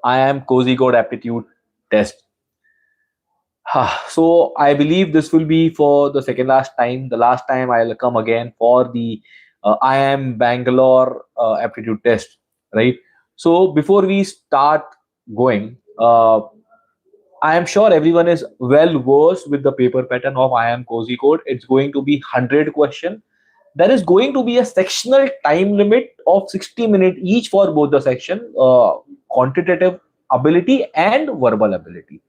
IIM Kozhikode aptitude test. So I believe this will be for the second last time. The last time I'll come again for the IIM Bangalore aptitude test, right? So before we start going, I am sure everyone is well versed with the paper pattern of IIM Kozhikode. It's going to be 100 question. There is going to be a sectional time limit of 60 minutes each for both the section, quantitative ability and verbal ability.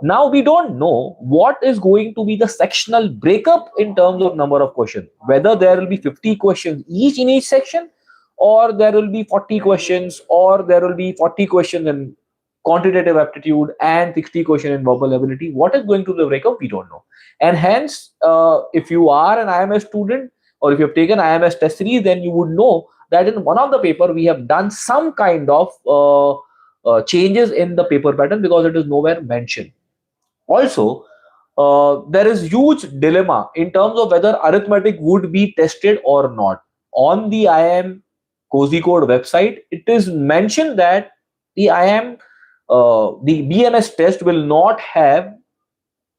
Now we don't know what is going to be the sectional breakup in terms of number of questions, whether there will be 50 questions each in each section, or there will be 40 questions, or there will be 40 questions in quantitative aptitude and 60 question in verbal ability. What is going to be the breakup, we don't know. And hence, if you are an IMS student, or if you have taken IMS test series, then you would know that in one of the paper we have done some kind of changes in the paper pattern, because it is nowhere mentioned. Also, there is huge dilemma in terms of whether arithmetic would be tested or not. On the IIM Kozhikode website, it is mentioned that the IIM, the BMS test will not have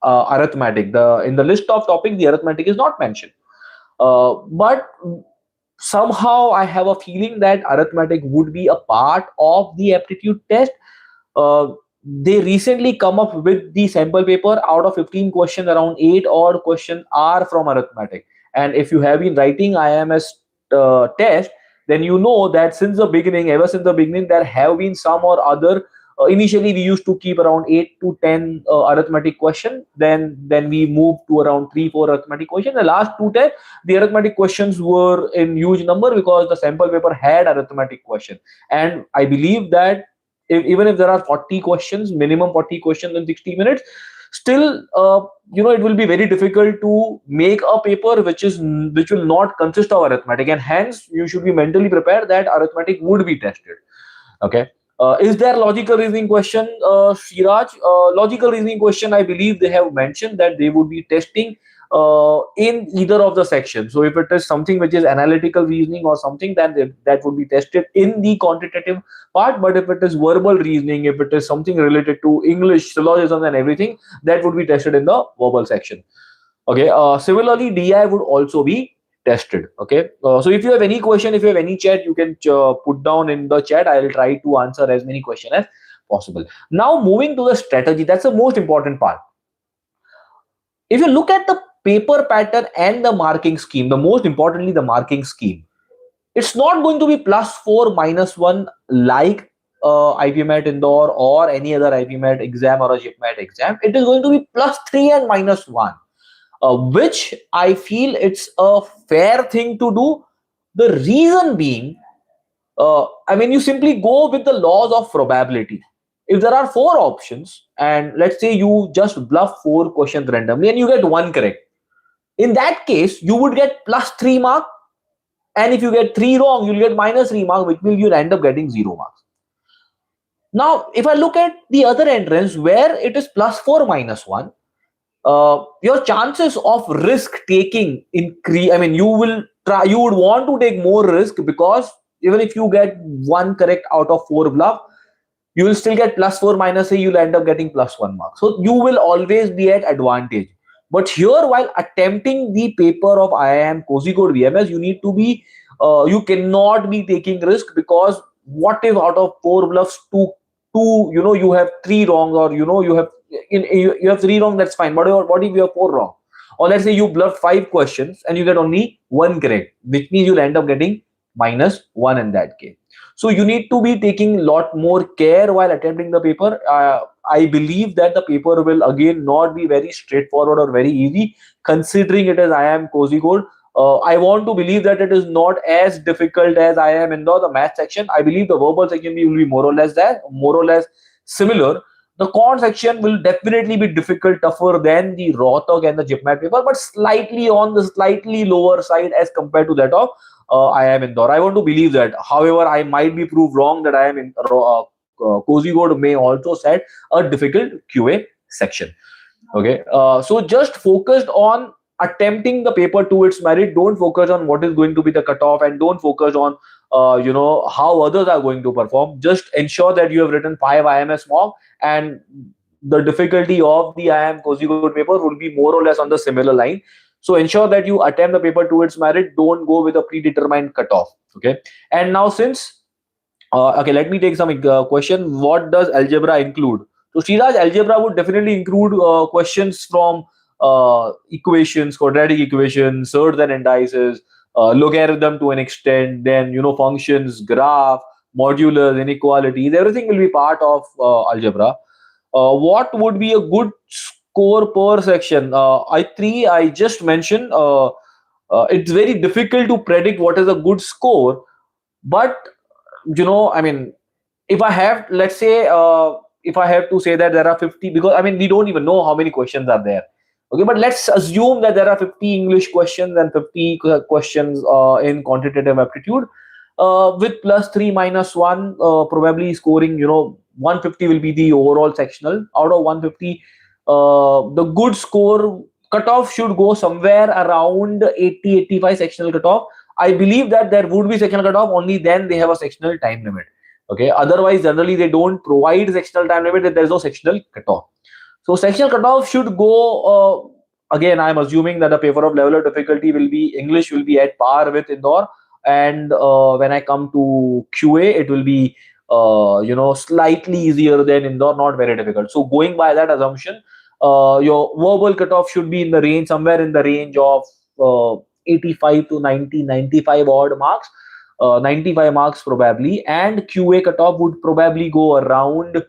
arithmetic. In the list of topics, the arithmetic is not mentioned. But somehow I have a feeling that arithmetic would be a part of the aptitude test. They recently come up with the sample paper. Out of 15 questions, around 8 odd questions are from arithmetic. And if you have been writing IMS test, then you know that since the beginning, ever since the beginning, there have been some or other. Initially, we used to keep around 8 to 10 arithmetic question. Then we moved to around 3-4 arithmetic questions. The last 2 tests, the arithmetic questions were in huge number because the sample paper had arithmetic question. And I believe that even if there are 40 questions, minimum 40 questions in 60 minutes, still it will be very difficult to make a paper which will not consist of arithmetic, and hence you should be mentally prepared that arithmetic would be tested. Okay. Is there logical reasoning question, Shiraj? Logical reasoning question, I believe they have mentioned that they would be testing in either of the sections. So if it is something which is analytical reasoning or something, then that would be tested in the quantitative part. But if it is verbal reasoning, if it is something related to English, syllogism and everything, that would be tested in the verbal section. Okay. Similarly, DI would also be tested. Okay. So if you have any question, if you have any chat, you can put down in the chat. I will try to answer as many questions as possible. Now moving to the strategy, that's the most important part. If you look at the paper pattern and the marking scheme, the most importantly the marking scheme, it's not going to be +4 -1 like IPMAT Indore or any other IPMAT exam or a JIPMAT exam. It is going to be +3 and -1, which I feel it's a fair thing to do. The reason being, you simply go with the laws of probability. If there are 4 options, and let's say you just bluff 4 questions randomly and you get 1 correct, in that case you would get +3 mark, and if you get 3 wrong, you'll get -3 mark, which means you'll end up getting 0 marks. Now if I look at the other entrance where it is +4 -1, your chances of risk taking increase. You would want to take more risk, because even if you get 1 correct out of 4 bluff, you will still get +4 -3, you'll end up getting +1 mark. So you will always be at advantage. But here, while attempting the paper of IIM Kozhikode BMS, you need to be, you cannot be taking risk, because what if out of 4 bluffs, two you have 3 wrong, or you have 3 wrong, that's fine. But what if you have 4 wrong? Or let's say you bluffed 5 questions and you get only 1 correct, which means you'll end up getting -1 in that case. So you need to be taking a lot more care while attempting the paper. I believe that the paper will again not be very straightforward or very easy, considering it is IIM Kozhikode. I want to believe that it is not as difficult as IIM Indore, the math section. I believe the verbal section will be more or less similar. The quant section will definitely be difficult, tougher than the Rohtak and the JIPMAT paper, but slightly on the slightly lower side as compared to that of IIM Indore. I want to believe that. However, I might be proved wrong that IIM Kozhikode may also set a difficult QA section. Okay, so just focused on attempting the paper to its merit. Don't focus on what is going to be the cutoff, and don't focus on how others are going to perform. Just ensure that you have written 5 IMS mock, and the difficulty of the IIM Kozhikode paper would be more or less on the similar line. So ensure that you attempt the paper to its merit. Don't go with a predetermined cutoff. Okay. And now, since okay, let me take some question. What does algebra include? So Sriraj, algebra would definitely include questions from equations, quadratic equations, surds and indices, logarithm to an extent, then functions, graph, modulus, inequalities. Everything will be part of algebra. What would be a good score per section? I just mentioned. It's very difficult to predict what is a good score, but I mean, if I have, let's say, if I have to say that there are 50, because I mean, we don't even know how many questions are there. Okay, but let's assume that there are 50 English questions and 50 questions in quantitative aptitude, with +3 -1, probably scoring, 150 will be the overall sectional. Out of 150, the good score cutoff should go somewhere around 80-85 sectional cutoff. I believe that there would be sectional cutoff, only then they have a sectional time limit. Okay, otherwise generally they don't provide sectional time limit if there's no sectional cutoff. So sectional cutoff should go, again, I'm assuming that the paper of level of difficulty will be, English will be at par with Indore, and when I come to QA, it will be slightly easier than Indore, not very difficult. So going by that assumption, your verbal cutoff should be in the range, somewhere in the range of 85 to 90, 95 odd marks, 95 marks probably, and QA cutoff would probably go around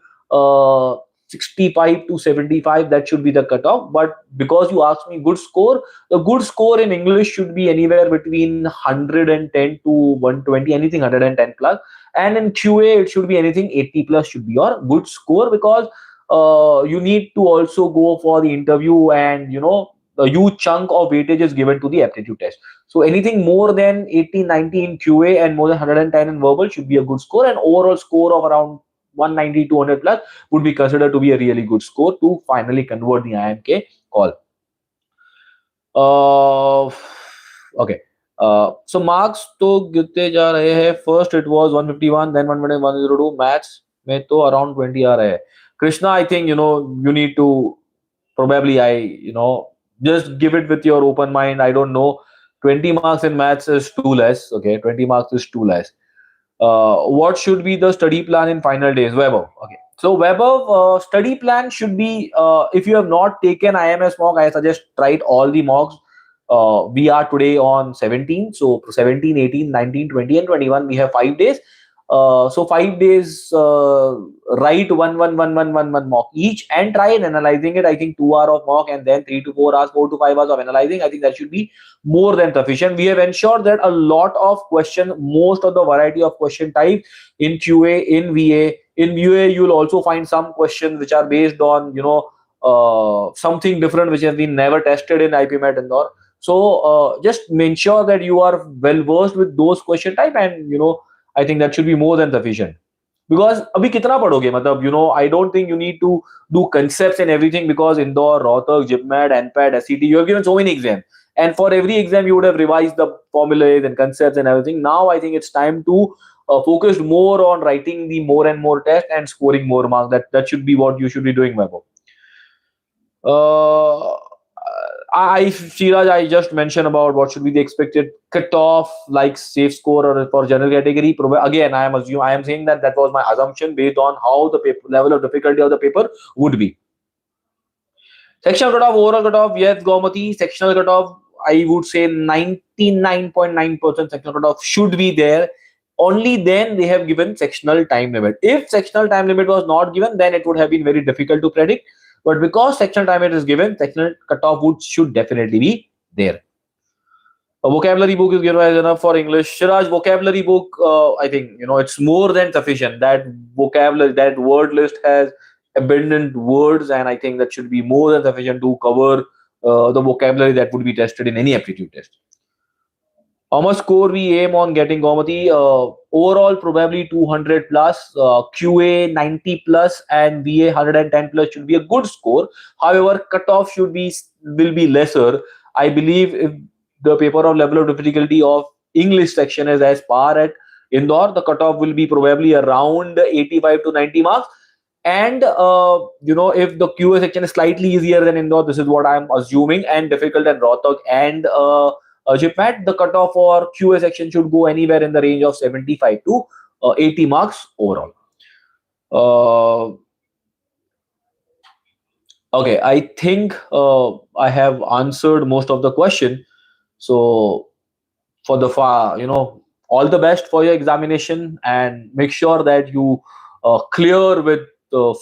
65 to 75. That should be the cutoff. But because you asked me good score, the good score in English should be anywhere between 110 to 120, anything 110 plus, and in QA it should be anything 80 plus should be your good score, because you need to also go for the interview, and a huge chunk of weightage is given to the aptitude test. So anything more than 80, 90 in QA and more than 110 in verbal should be a good score, and overall score of around 190, 200 plus would be considered to be a really good score to finally convert the IMK call. Okay. So marks to गिरते जा रहे हैं. First it was 151, then 101, 102. Maths में तो around 20 आ रहे हैं. Krishna, I think you need to probably just give it with your open mind. I don't know. 20 marks in maths is too less. Okay, 20 marks is too less. What should be the study plan in final days? Weber. Okay. So Weber, study plan should be, if you have not taken IMS mock, I suggest write all the mocks. We are today on 17. So 17, 18, 19, 20 and 21. We have 5 days. So 5 days, write one mock each and try and analyzing it. I think 2 hours of mock and then 3 to 4 hours, 4 to 5 hours of analyzing. I think that should be more than sufficient. We have ensured that a lot of question, most of the variety of question type in QA, in VA. In VA, you will also find some questions which are based on, something different which has been never tested in IPMAT and all. So just make sure that you are well versed with those question type, and I think that should be more than sufficient. Because abhi kitna padhoge? Matlab, I don't think you need to do concepts and everything, because Indore, Rohtak, JIPMAT, NPAT, SCT, you have given so many exams. And for every exam, you would have revised the formulas and concepts and everything. Now, I think it's time to focus more on writing the more and more tests and scoring more marks. That should be what you should be doing, Vaibhav. Siraj, I just mentioned about what should be the expected cutoff, like safe score or for general category. Again, I am saying that was my assumption based on how the paper, level of difficulty of the paper would be. Sectional cutoff, overall cutoff, yes, Gaumati. Sectional cutoff, I would say 99.9% sectional cutoff should be there. Only then they have given sectional time limit. If sectional time limit was not given, then it would have been very difficult to predict. But because sectional time limit is given, sectional cutoff should definitely be there. A vocabulary book is given as enough for English. Shiraj, vocabulary book, I think it's more than sufficient. That vocabulary, that word list has abundant words, and I think that should be more than sufficient to cover the vocabulary that would be tested in any aptitude test. How much score we aim on getting, Gaumati? Overall, probably 200 plus, QA 90 plus, and VA 110 plus should be a good score. However, cutoff will be lesser. I believe if the paper of level of difficulty of English section is as par at Indore, the cutoff will be probably around 85 to 90 marks. And if the QA section is slightly easier than Indore, this is what I'm assuming, and difficult than Rohtak and IPMAT, the cutoff for QA section should go anywhere in the range of 75 to 80 marks overall. Okay, I think I have answered most of the question. So for the all the best for your examination, and make sure that you clear with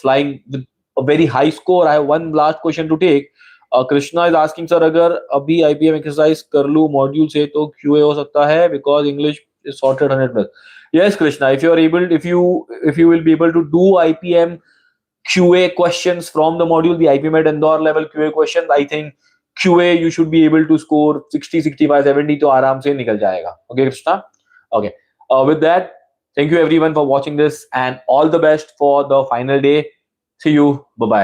flying with a very high score. I have one last question to take. Krishna is asking, sir, अगर अभी IPM exercise कर लूँ module से तो QA हो सकता है because English is sorted 100 plus. Yes, Krishna, if you are able, if you will be able to do IPM QA questions from the module, the IPMAT Indore level QA questions, I think QA you should be able to score 60, 65, 70 तो आराम से निकल जाएगा. Okay, Krishna? Okay. With that, thank you everyone for watching this, and all the best for the final day. See you. Bye-bye.